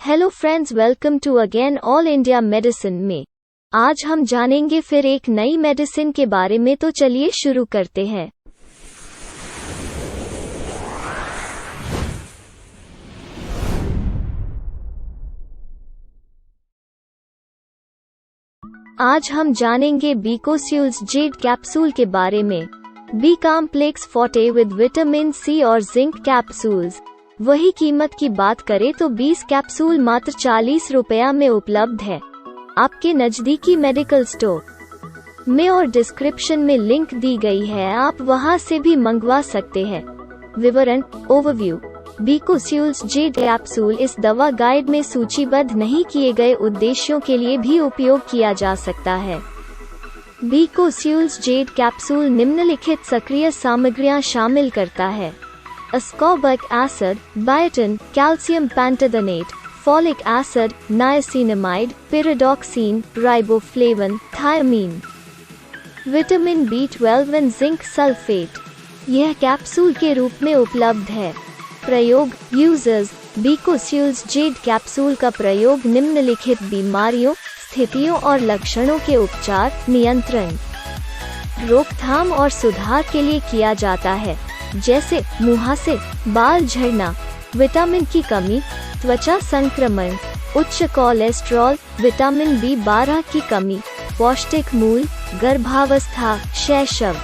Hello friends, welcome to again All India Medicine में। आज हम जानेंगे फिर एक नई मेडिसिन के बारे में, तो चलिए शुरू करते हैं। आज हम जानेंगे बीकोस्यूल्स जेड कैप्सूल के बारे में। B complex forte with vitamin C और जिंक कैप्सूल्स। वही कीमत की बात करें तो 20 कैप्सूल मात्र 40 रुपया में उपलब्ध है आपके नजदीकी मेडिकल स्टोर में, और डिस्क्रिप्शन में लिंक दी गई है, आप वहां से भी मंगवा सकते हैं। विवरण ओवरव्यू। बीकोस्यूल्स जेड कैप्सूल इस दवा गाइड में सूचीबद्ध नहीं किए गए उद्देश्यों के लिए भी उपयोग किया जा सकता है। बीकोस्यूल्स जेड कैप्सूल निम्नलिखित सक्रिय सामग्रियां शामिल करता है: ascorbic acid, biotin, calcium pentadenate, folic acid, niacinamide, pyridoxine, riboflavin, thiamine, vitamin B12 और जिंक सल्फेट। यह कैप्सूल के रूप में उपलब्ध है। प्रयोग यूजर्स। बीकोस्यूल्स जेड कैप्सूल का प्रयोग निम्नलिखित बीमारियों, स्थितियों और लक्षणों के उपचार, नियंत्रण, रोकथाम और सुधार के लिए किया जाता है, जैसे मुहासे, बाल झड़ना, विटामिन की कमी, त्वचा संक्रमण, उच्च कोलेस्ट्रॉल, विटामिन B12 की कमी, पौष्टिक मूल, गर्भावस्था, शैशव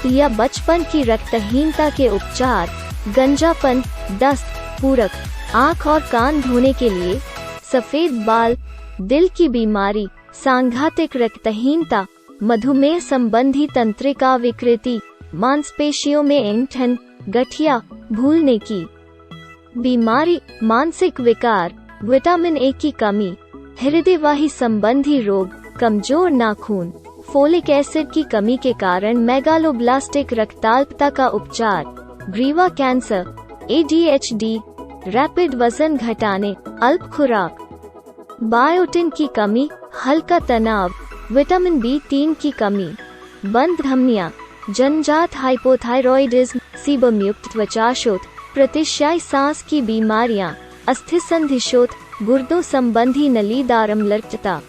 या बचपन की रक्तहीनता के उपचार, गंजापन, दस्त, पूरक, आँख और कान धोने के लिए, सफेद बाल, दिल की बीमारी, सांघातिक रक्तहीनता, मधुमेह संबंधी तंत्रिका विकृति, मांसपेशियों में ऐंठन, गठिया, भूलने की बीमारी, मानसिक विकार, विटामिन ए की कमी, हृदयवाही संबंधी रोग, कमजोर नाखून, फोलिक एसिड की कमी के कारण मेगालोब्लास्टिक रक्ताल्पता का उपचार, ग्रीवा कैंसर, ADHD, रैपिड वजन घटाने, अल्प खुराक, बायोटिन की कमी, हल्का तनाव, विटामिन B3 की कमी, बंद धमनियां, जन्मजात हाइपोथायरॉयडिज्म, सीबमयुक्त त्वचाशोथ, प्रतिशयी सांस की बीमारियां, अस्थिसंधिशोथ, गुर्दों संबंधी नलीदार अम्लता,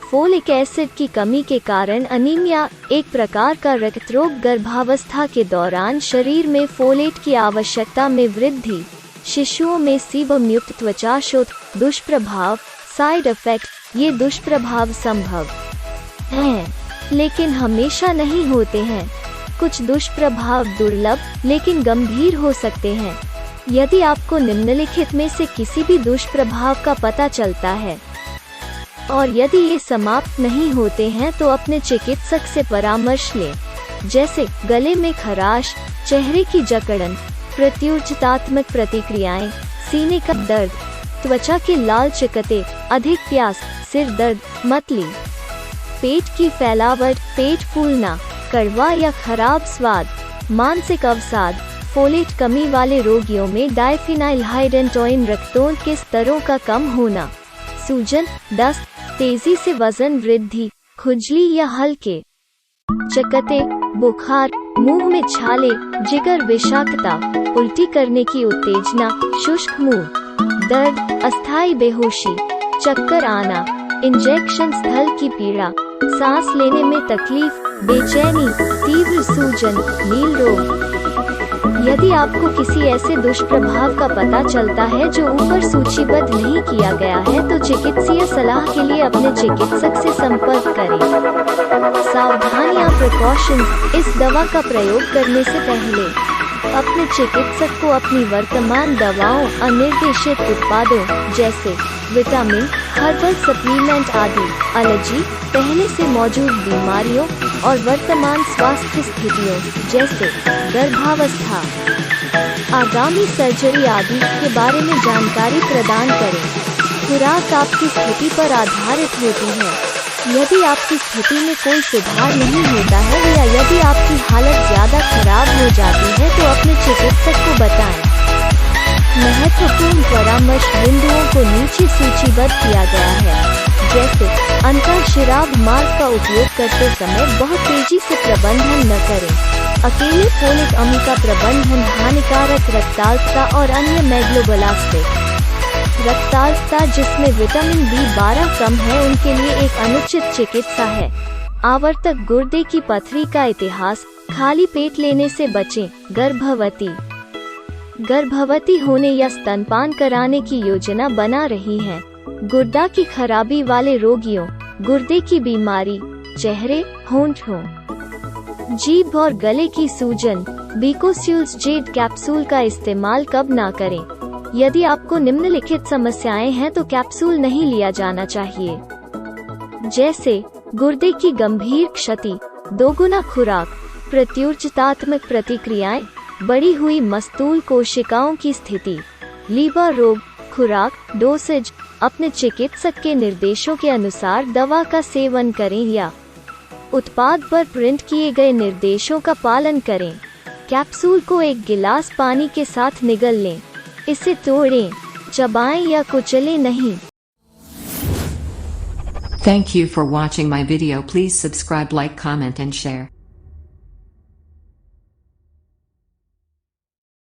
फोलिक एसिड की कमी के कारण अनीमिया, एक प्रकार का रक्तरोग, गर्भावस्था के दौरान शरीर में फोलेट की आवश्यकता में वृद्धि, शिशुओं में सीबमयुक्त त्वचाशोथ, दुष्प्रभाव, साइड इफेक्ट। ये दुष्प्रभाव संभव हैं लेकिन हमेशा नहीं होते हैं। कुछ दुष्प्रभाव दुर्लभ लेकिन गंभीर हो सकते हैं। यदि आपको निम्नलिखित में से किसी भी दुष्प्रभाव का पता चलता है और यदि ये समाप्त नहीं होते हैं तो अपने चिकित्सक से परामर्श लें, जैसे गले में खराश, चेहरे की जकड़न, प्रत्युत्तात्मक प्रतिक्रियाएं, सीने का दर्द, त्वचा के लाल चिकते, अधिक प्यास, सिर दर्द, मतली, पेट की फैलावट, पेट फूलना, कड़वा या खराब स्वाद, मानसिक अवसाद। फोलेट कमी वाले रोगियों में डाइफिनाइलहाइड्रोन रक्तों के स्तरों का कम होना, सूजन, दस्त, तेजी से वजन वृद्धि, खुजली या हल्के चकत्ते, बुखार, मुंह में छाले, जिगर विषाक्तता, उल्टी करने की उत्तेजना, शुष्क मुंह, दर्द, अस्थायी बेहोशी, चक्कर आना, इंजेक्शन स्थल की पीड़ा, सांस लेने में तकलीफ, बेचैनी, तीव्र सूजन, नील रोग। यदि आपको किसी ऐसे दुष्प्रभाव का पता चलता है जो ऊपर सूचीबद्ध नहीं किया गया है तो चिकित्सीय सलाह के लिए अपने चिकित्सक से संपर्क करें। सावधानियां, प्रिकॉशंस। इस दवा का प्रयोग करने से पहले अपने चिकित्सक को अपनी वर्तमान दवाओं, अनिर्देशित उत्पादों जैसे विटामिन, हर्बल सप्लीमेंट आदि, एलर्जी, पहले से मौजूद बीमारियों और वर्तमान स्वास्थ्य स्थितियों जैसे गर्भावस्था, आगामी सर्जरी आदि के बारे में जानकारी प्रदान करें। खुराक आपकी स्थिति पर आधारित होती है। यदि आपकी स्थिति में कोई सुधार नहीं होता है या यदि आपकी हालत ज्यादा खराब हो जाती है तो अपने चिकित्सक को बताएं। महत्वपूर्ण परामर्श बिंदुओं को नीचे सूचीबद्ध किया गया है, जैसे अंतःशिराभ मार्ग का उपयोग करते समय बहुत तेजी से प्रबंधन न करें, अकेले फोलिक अम्ल का प्रबंधन हानिकारक रक्ताल्पता और अन्य मेगलोब्लास्टिक रक्ताल्पता जिसमें विटामिन B12 कम है उनके लिए एक अनुचित चिकित्सा है। आवर्तक गुर्दे की पथरी का इतिहास, खाली पेट लेने से बचें। गर्भवती होने या स्तनपान कराने की योजना बना रही हैं। गुर्दा की खराबी वाले रोगियों, गुर्दे की बीमारी, चेहरे, होंठों, जीभ और गले की सूजन, बीकोस्यूल्स जेड कैप्सूल का इस्तेमाल कब ना करें? यदि आपको निम्नलिखित समस्याएं हैं तो कैप्सूल नहीं लिया जाना चाहिए, जैसे गुर्दे की गंभीर क्षति, दोगुना खुराक, प्रत्युर्जतात्मक प्रतिक्रियाएं, बढ़ी हुई मस्तूल कोशिकाओं की स्थिति, लीवर रोग। खुराक डोसेज अपने चिकित्सक के निर्देशों के अनुसार दवा का सेवन करें या उत्पाद पर प्रिंट किए गए निर्देशों का पालन करें। कैप्सूल को एक गिलास पानी के साथ निगल लें। इसे तोड़ें, चबाएं या कुचलें नहीं। Thank you for watching my video. Please subscribe, like, comment and share.